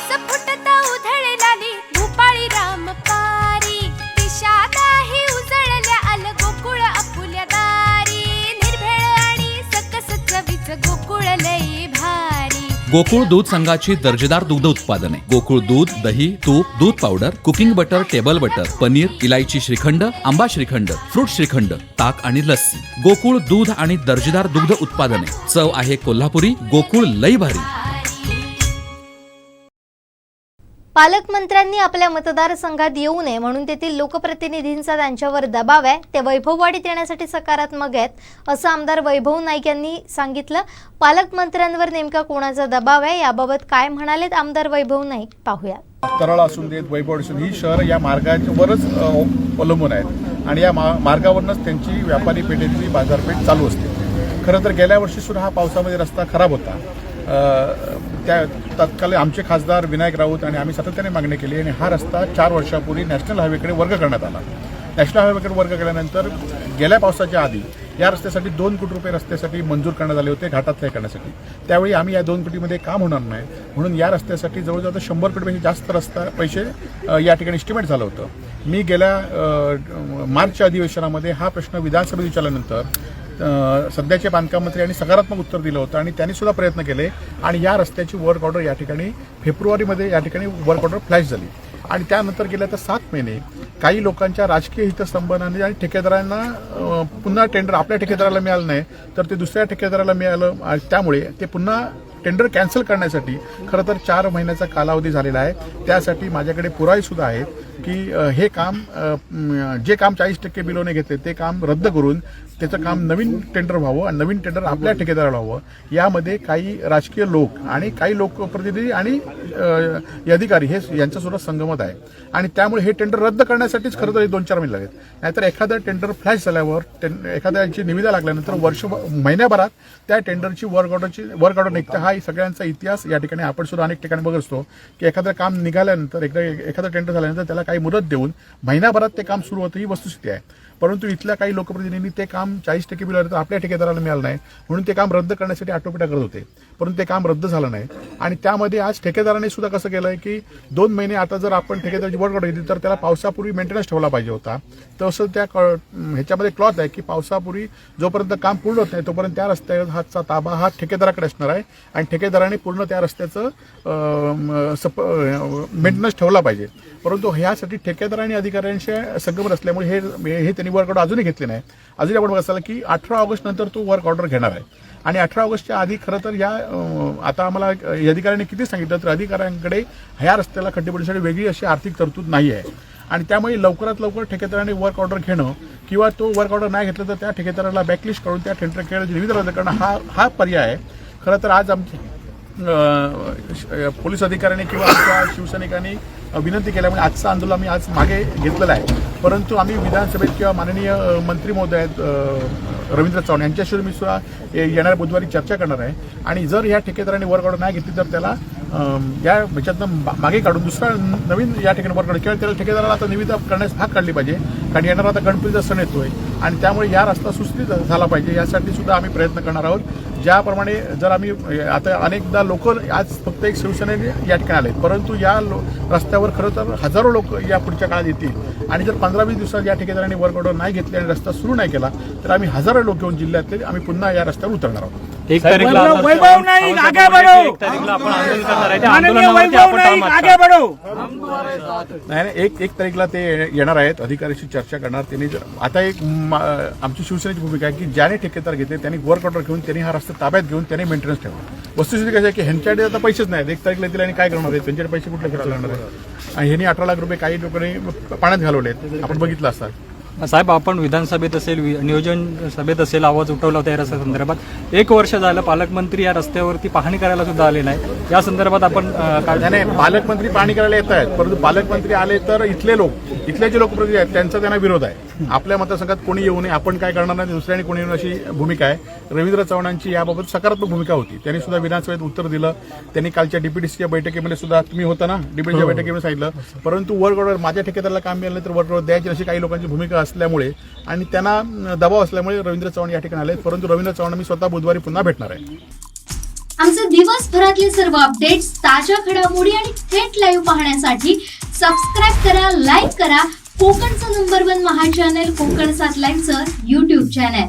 पाऊस फुटता उधळलाली भूपाळी रामपारी दिशादाही उजळल्या आल गोकुळ आपुल्या दारी निर्भेळ आणि सकस चवीच गोकुळ लई भारी। गोकुळ दूध संघाची दर्जेदार दुग्ध उत्पादने गोकुळ दूध, दही, तूप, दूध powder, cooking butter, table butter, paneer, इलायची श्रीखंड, आंबा श्रीखंड, फ्रूट श्रीखंड, ताक आणि लस्सी। गोकुळ दूध आणि दर्जेदार दुग्ध उत्पादने, चव आहे कोल्हापुरी, गोकुळ लई भारी। पालकमंत्र्यांनी आपल्या मतदारसंघात येऊ नये म्हणून तेथील लोकप्रतिनिधींचा त्यांच्यावर दबाव आहे, ते वैभववाडीत येण्यासाठी सकारात्मक आहेत असं आमदार वैभव नाईक यांनी सांगितलं। पालकमंत्र्यांवर नेमका कोणाचा दबाव आहे याबाबत काय म्हणालेत आमदार वैभव नाईक पाहूया। तराळा असून देत, वैभववाडी असून ही शहर या मार्गावरच अवलंबून आहेत आणि या मार्गावरूनच त्यांची व्यापारी पेठेतली बाजारपेठ चालू असते। खरं तर गेल्या वर्षी सुद्धा हा पावसामध्ये रस्ता खराब होता। त्या तत्कालीन आमचे खासदार विनायक राऊत आणि आम्ही सातत्याने मागणी केली आणि हा रस्ता 4 वर्षापूर्वी नॅशनल हायवेकडे वर्ग करण्यात आला। नॅशनल हायवेकडे वर्ग केल्यानंतर गेल्या पावसाच्या आधी या रस्त्यासाठी 2 कोटी रुपये रस्त्यासाठी मंजूर करण्यात आले होते घाटातल्या करण्यासाठी। त्यावेळी आम्ही या 2 कोटीमध्ये काम होणार नाही म्हणून या रस्त्यासाठी जवळजवळ 100 कोटीपेक्षा जास्त पैसे या ठिकाणी एस्टिमेट झालं होतं। मी गेल्या मार्चच्या अधिवेशनामध्ये हा प्रश्न विधानसभेत विचारल्यानंतर सध्याचे बांधकाम मंत्री यांनी सकारात्मक उत्तर दिलं होतं आणि त्यांनी सुद्धा प्रयत्न केले आणि या रस्त्याची वर्क ऑर्डर या ठिकाणी फेब्रुवारीमध्ये या ठिकाणी वर्क ऑर्डर फ्लॅश झाली आणि त्यानंतर गेल्या तर 7 महिने काही लोकांच्या राजकीय हितस्तंभाने आणि ठेकेदारांना पुन्हा टेंडर आपल्या ठेकेदाराला मिळालं नाही तर ते दुसऱ्या ठेकेदाराला मिळालं आणि त्यामुळे ते पुन्हा टेंडर कॅन्सल करण्यासाठी खरं तर 4 महिन्याचा कालावधी झालेला आहे। त्यासाठी माझ्याकडे पुरावे सुद्धा आहेत की हे काम जे काम 40% बिलोने घेतले ते काम रद्द करून त्याचं काम नवीन टेंडर व्हावं आणि नवीन टेंडर आपल्या ठेकेदाराला व्हावं। यामध्ये काही राजकीय लोक आणि काही लोकप्रतिनिधी आणि अधिकारी हे यांच्यासुद्धा संगमत आहे आणि त्यामुळे हे टेंडर रद्द करण्यासाठीच खरं तर 2-4 महिने लागेल। नाहीतर एखादं टेंडर फ्लॅश झाल्यावर एखाद्याची निविदा लागल्यानंतर महिन्याभरात त्या टेंडरची वर्क ऑर्डर निघते। हा सगळ्यांचा इतिहास या ठिकाणी आपण सुद्धा अनेक ठिकाणी बघत असतो की एखादं काम निघाल्यानंतर एखादं टेंडर झाल्यानंतर त्याला काही मुदत देऊन महिनाभरात ते काम सुरू होतं ही वस्तुस्थिती आहे। परंतु इथल्या काही लोकप्रतिनिधींनी ते काम 40% बिल आलं तर आपल्या ठेकेदाराला मिळालं नाही म्हणून ते काम रद्द करण्यासाठी आटोपीटा करत होते परंतु ते काम रद्द झालं नाही आणि त्यामध्ये आज ठेकेदाराने सुद्धा कसं केलंय की 2 महिने आता जर आपण ठेकेदाराची वर्क ऑर्डर घेतली तर त्याला पावसापूर्वी मेंटेनन्स ठेवला पाहिजे होता। तसं त्या ह्याच्यामध्ये क्लॉथ आहे की पावसापूर्वी जोपर्यंत काम पूर्ण होत नाही तोपर्यंत त्या रस्त्यावर हातचा ताबा हा ठेकेदाराकडे असणार आहे आणि ठेकेदाराने पूर्ण त्या रस्त्याचं मेंटेनन्स ठेवला पाहिजे। परंतु ह्यासाठी ठेकेदार आणि अधिकाऱ्यांशी संगम असल्यामुळे हे त्यांनी वर्क ऑर्डर अजूनही घेतले नाही। अजून आपण बघत असाल की 18 ऑगस्ट नंतर तो वर्क ऑर्डर घेणार आहे आणि 18 ऑगस्टच्या आधी खरं तर या आता आम्हाला अधिकाऱ्यांनी किती सांगितलं तर अधिकाऱ्यांकडे ह्या रस्त्याला खड्डेपडीसाठी वेगळी अशी आर्थिक तरतूद नाही आहे आणि त्यामुळे लवकरात लवकर ठेकेदाराने वर्क ऑर्डर घेणं किंवा तो वर्क ऑर्डर नाही घेतलं तर त्या ठेकेदाराला बॅकलिस्ट करून त्या टेंडरची निविदा रद्द करणं हा पर्याय आहे। खरं तर आज आमची पोलीस अधिकाऱ्यांनी किंवा आमच्या शिवसैनिकांनी विनंती केल्यामुळे आजचं आंदोलन आम्ही आज मागे घेतलेलं आहे। परंतु आम्ही विधानसभेत किंवा माननीय मंत्री महोदय आहेत रवींद्र चव्हाण यांच्याशी मी सुद्धा येणाऱ्या बुधवारी चर्चा करणार आहे आणि जर या ठेकेदारांनी वर्क ऑर्डर नाही घेतली तर त्याला या ह्याच्यातनं मागे काढून दुसरा नवीन या ठिकाणी वर्क ऑर्डर किंवा त्याला ठेकेदाराला आता निविदा करण्यास भाग काढली पाहिजे कारण येणारा आता गणपतीचा सण येतोय आणि त्यामुळे या रस्ता सुस्थित झाला पाहिजे यासाठी सुद्धा आम्ही प्रयत्न करणार आहोत। ज्याप्रमाणे जर आम्ही आता अनेकदा लोक आज फक्त एक शिवसेनेने या ठिकाणी आले परंतु या रस्त्यावर खरं तर हजारो लोक या पुढच्या काळात येतील आणि जर 15-20 दिवसात या ठेकेदारांनी वर्क ऑर्डर नाही घेतली आणि रस्ता सुरू नाही केला तर आम्ही हजारो लोक घेऊन जिल्ह्यातले आम्ही पुन्हा या रस्त्यावर उतरणार आहोत। 1 तारीखला वैभव नाही आगे बढ़ो, आपण आंदोलन करणार आहे। माननीय वैभव नाही आगे बढ़ो। नाही 1 तारीखला ते येणार आहेत, अधिकाऱ्याशी चर्चा करणार। त्यांनी आता एक आमची शिवसेनेची भूमिका आहे की ज्याने ठेकेदार घेतले त्यांनी वर्क ऑर्डर घेऊन त्यांनी हा रस्ता ताब्यात घेऊन त्यांनी मेंटेनन्स ठेवला। वस्तुस्थिती कशी आहे की ह्यांच्याकडे आता पैसेच नाहीत। 1 तारीखला येतील आणि काय करणार आहेत त्यांच्याकडे पैसे कुठले खर्च करणार आहेत आणि ह्यांनी 18 लाख रुपये काही लोकांनी पाण्यात घालवलेत आपण बघितलं असतात। साहेब आपण विधानसभेत असेल नियोजन सभेत असेल आवाज उठवला होता या रस्त्या संदर्भात 1 वर्ष झालं पालकमंत्री या रस्त्यावरती पाहणी करायला सुद्धा आले नाही या संदर्भात आपण नाही पालकमंत्री पाहणी करायला येत आहेत परंतु पालकमंत्री आले तर इथले जे लोकप्रतिनिधी आहेत त्यांचा त्यांना विरोध आहे। आपल्या मतदारसंघात कोणी येऊ नये आपण काय करणार नाही दुसऱ्याने कोणी येऊ अशी भूमिका आहे। रवींद्र चव्हाणांची याबाबत सकारात्मक भूमिका होती त्यांनी सुद्धा विधानसभेत उत्तर दिलं। त्यांनी कालच्या डीपीडीसीच्या बैठकीमध्ये सुद्धा तुम्ही होता ना डीपीडीच्या बैठकीमध्ये सांगितलं परंतु वर्क ऑर्डर माझ्या ठेकेदाराला काम मिळालं तर वर्क ऑर्डर द्यायची अशी काही लोकांची भूमिका असल्यामुळे आणि त्यांना दबाव असल्यामुळे रवींद्र चव्हाण या ठिकाणी आले परंतु रवींद्र चव्हाण मी स्वतः बुधवारी पुन्हा भेटणार आहे। आमचे दिवसभरातले सर्व अपडेट्स, ताज्या घडामोडी आणि थेट लाईव्ह पाहण्यासाठी सबस्क्राईब करा, लाईक करा कोकणचं नंबर 1 महा चॅनल कोकण 7 लाईव्हचं YouTube चॅनल.